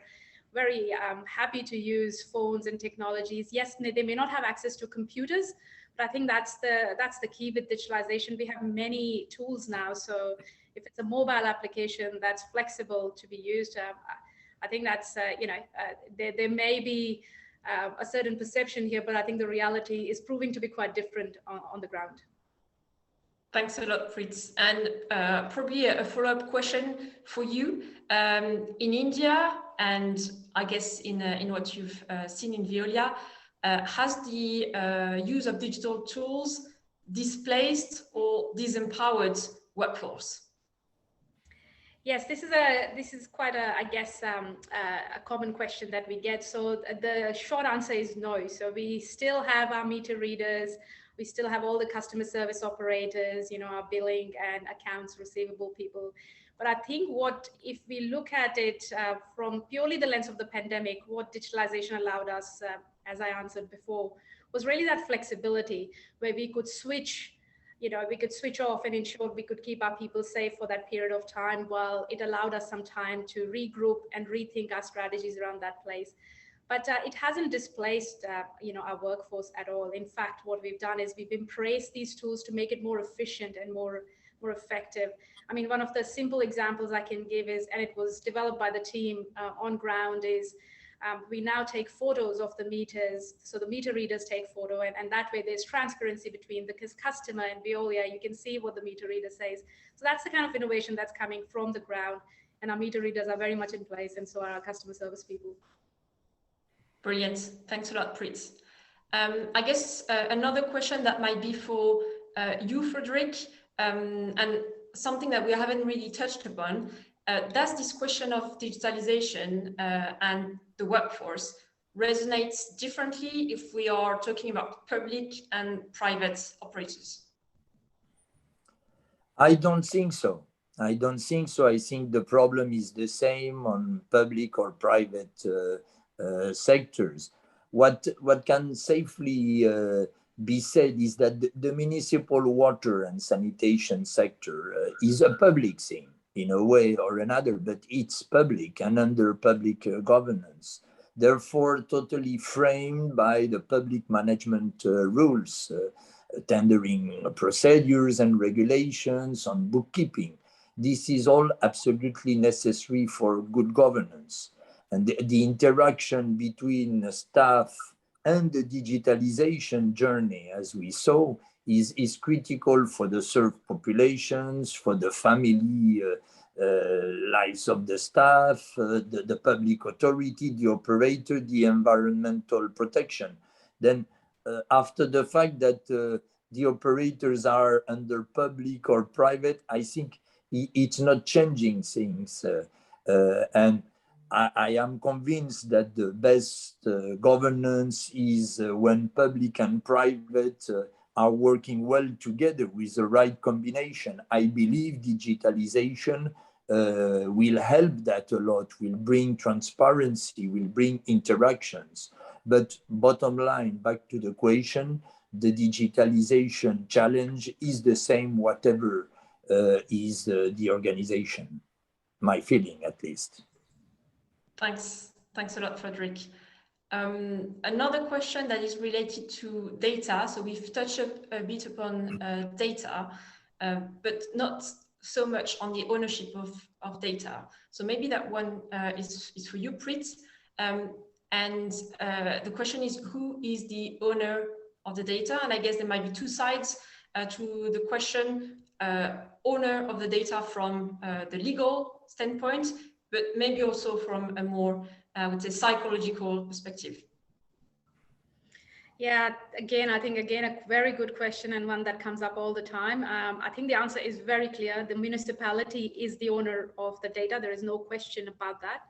[SPEAKER 2] very happy to use phones and technologies. Yes, they may not have access to computers, but I think that's the key with digitalization. We have many tools now. So if it's a mobile application that's flexible to be used, I think that's, there may be a certain perception here, but I think the reality is proving to be quite different on the ground.
[SPEAKER 1] Thanks a lot, Fritz. And probably a follow-up question for you. In India, and I guess in what you've seen in Veolia, has the use of digital tools displaced or disempowered workforce?
[SPEAKER 2] Yes, this is quite a, I guess, a common question that we get. So the short answer is no. So we still have our meter readers, we still have all the customer service operators, our billing and accounts receivable people. But I think if we look at it from purely the lens of the pandemic, what digitalization allowed us, as I answered before, was really that flexibility where we could switch off and ensure we could keep our people safe for that period of time, while it allowed us some time to regroup and rethink our strategies around that place. But it hasn't displaced our workforce at all. In fact, what we've done is we've embraced these tools to make it more efficient and more effective. I mean, one of the simple examples I can give is, and it was developed by the team on ground, is we now take photos of the meters. So the meter readers take photo, and that way there's transparency between the customer and Veolia. You can see what the meter reader says. So that's the kind of innovation that's coming from the ground, and our meter readers are very much in place, and so are our customer service people.
[SPEAKER 1] Brilliant. Thanks a lot, Prit. I guess another question that might be for you, Frederick, and something that we haven't really touched upon, does this question of digitalization and the workforce resonates differently if we are talking about public and private operators?
[SPEAKER 3] I don't think so. I don't think so. I think the problem is the same on public or private sectors. What can safely be said is that the municipal water and sanitation sector is a public thing in a way or another, but it's public and under public governance. Therefore, totally framed by the public management rules, tendering procedures and regulations on bookkeeping. This is all absolutely necessary for good governance. And the interaction between staff and the digitalization journey, as we saw, is critical for the served populations, for the family lives of the staff, the public authority, the operator, the environmental protection. Then after the fact that the operators are under public or private, I think it's not changing things. And I am convinced that the best governance is when public and private are working well together with the right combination. I believe digitalization will help that a lot, will bring transparency, will bring interactions. But bottom line, back to the question, the digitalization challenge is the same, whatever is the organization, my feeling at least.
[SPEAKER 1] Thanks a lot, Frederick. Another question that is related to data. So we've touched a bit upon data, but not so much on the ownership of data. So maybe that one is for you, Prit. And the question is, who is the owner of the data? And I guess there might be two sides to the question, owner of the data from the legal standpoint, but maybe also from a more, I would say, psychological perspective.
[SPEAKER 2] Yeah, I think a very good question, and one that comes up all the time. I think the answer is very clear. The municipality is the owner of the data. There is no question about that.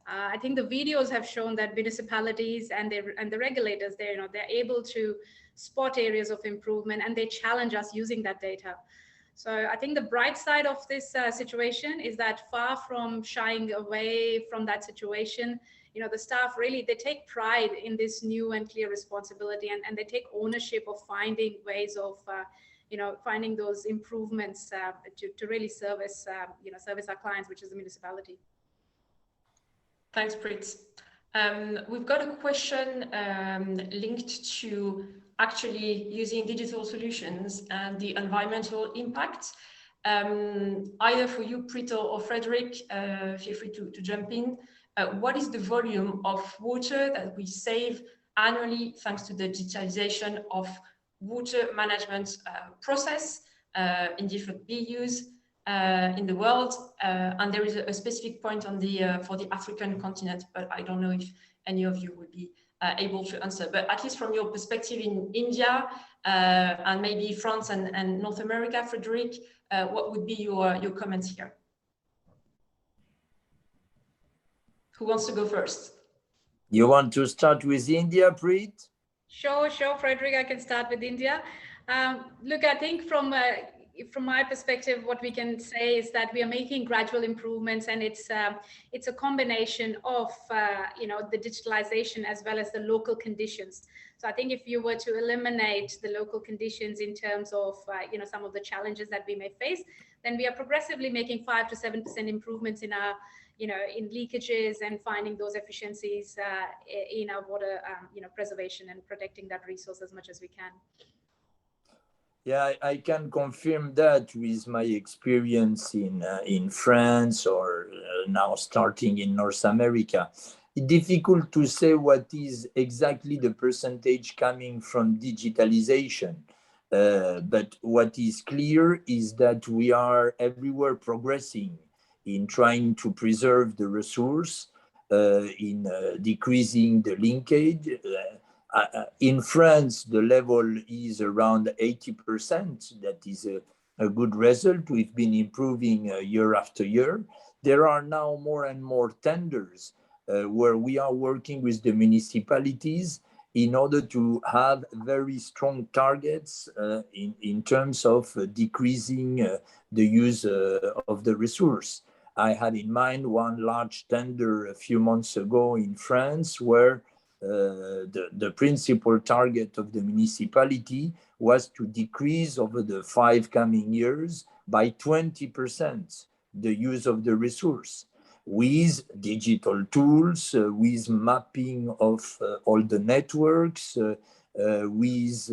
[SPEAKER 2] I think the videos have shown that municipalities and the regulators, they're able to spot areas of improvement, and they challenge us using that data. So I think the bright side of this situation is that, far from shying away from that situation, the staff really, they take pride in this new and clear responsibility, and they take ownership of finding ways of finding those improvements to really service our clients, which is the municipality.
[SPEAKER 1] Thanks, Prit. We've got a question linked to actually using digital solutions and the environmental impact. Either for you, Prit, or Frederick, feel free to jump in. What is the volume of water that we save annually thanks to the digitalization of water management process in different BUs in the world? And there is a specific point on for the African continent, but I don't know if any of you would be able to answer. But at least from your perspective in India and maybe France and North America, Frederick, what would be your comments here? Who wants to go first?
[SPEAKER 3] You want to start with India, Preet?
[SPEAKER 2] Sure, Frederick, I can start with India. Look, I think from my perspective, what we can say is that we are making gradual improvements, and it's a combination of the digitalization as well as the local conditions. So I think if you were to eliminate the local conditions in terms of some of the challenges that we may face, then we are progressively making 5 to 7% improvements in our in leakages and finding those efficiencies in our water preservation and protecting that resource as much as we can.
[SPEAKER 3] Yeah, I can confirm that with my experience in France or now starting in North America. It's difficult to say what is exactly the percentage coming from digitalization. But what is clear is that we are everywhere progressing in trying to preserve the resource, in decreasing the linkage. In France, the level is around 80%. That is a good result. We've been improving year after year. There are now more and more tenders where we are working with the municipalities in order to have very strong targets in terms of decreasing the use of the resource. I had in mind one large tender a few months ago in France where the principal target of the municipality was to decrease over the 5 coming years by 20% the use of the resource with digital tools, with mapping of all the networks, with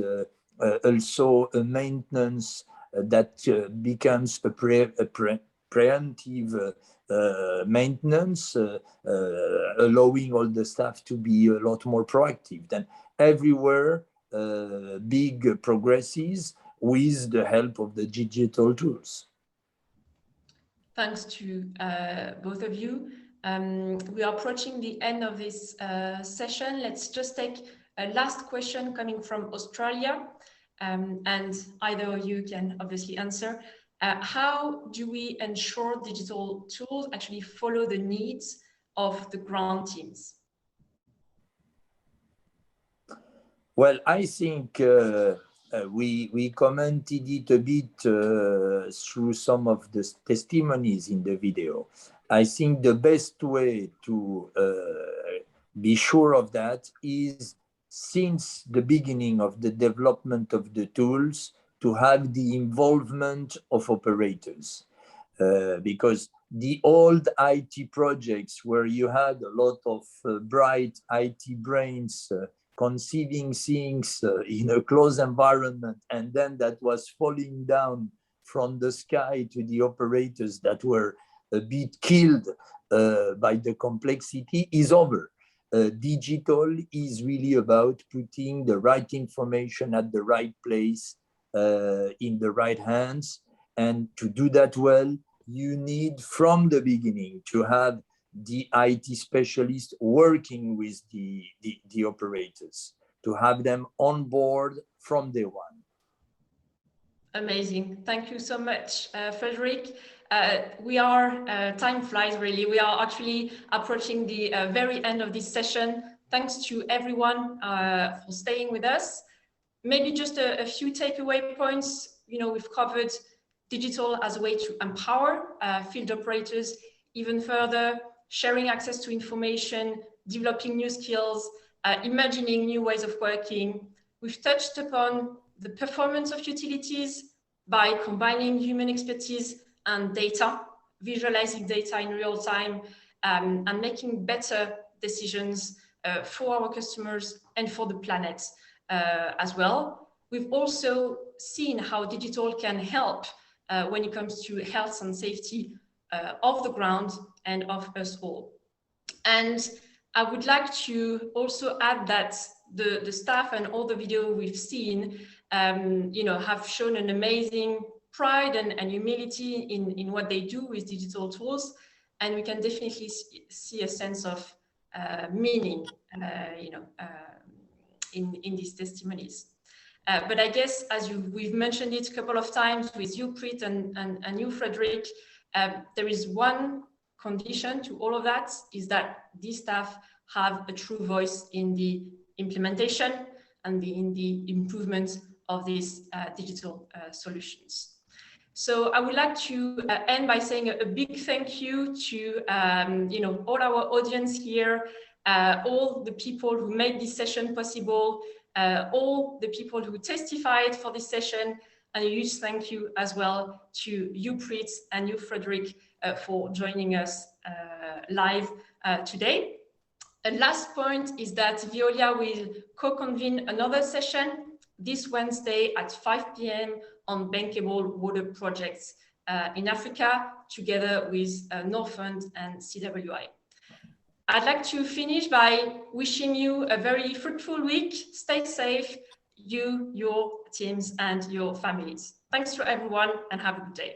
[SPEAKER 3] also a maintenance that becomes a preemptive maintenance, allowing all the staff to be a lot more proactive. Then everywhere, big progresses with the help of the digital tools.
[SPEAKER 1] Thanks to both of you. We are approaching the end of this session. Let's just take a last question coming from Australia, and either of you can obviously answer. How do we ensure digital tools actually follow the needs of the ground teams?
[SPEAKER 3] Well, I think we commented it a bit through some of the testimonies in the video. I think the best way to be sure of that is, since the beginning of the development of the tools, to have the involvement of operators. Because the old IT projects where you had a lot of bright IT brains conceiving things in a closed environment, and then that was falling down from the sky to the operators that were a bit killed by the complexity, is over. Digital is really about putting the right information at the right place, in the right hands. And to do that well, you need from the beginning to have the IT specialists working with the operators, to have them on board from day one.
[SPEAKER 1] Amazing. Thank you so much, Frederick. We are, time flies really. We are actually approaching the very end of this session. Thanks to everyone for staying with us. Maybe just a few takeaway points. We've covered digital as a way to empower field operators even further, sharing access to information, developing new skills, imagining new ways of working. We've touched upon the performance of utilities by combining human expertise and data, visualizing data in real time, and making better decisions for our customers and for the planet as well. We've also seen how digital can help when it comes to health and safety of the ground and of us all. And I would like to also add that the staff and all the video we've seen, have shown an amazing pride and humility in what they do with digital tools. And we can definitely see a sense of meaning, in these testimonies. But I guess, as we've mentioned it a couple of times with you, Preet, and you, Frederick, there is one condition to all of that is that these staff have a true voice in the implementation and in the improvement of these digital solutions. So I would like to end by saying a big thank you to all our audience here, all the people who made this session possible, all the people who testified for this session, and a huge thank you as well to you, Preet, and you, Frederick, for joining us live today. And last point is that Veolia will co-convene another session this Wednesday at 5 p.m. on bankable water projects in Africa, together with Norfund and CWI. I'd like to finish by wishing you a very fruitful week. Stay safe, you, your teams, and your families. Thanks to everyone, and have a good day.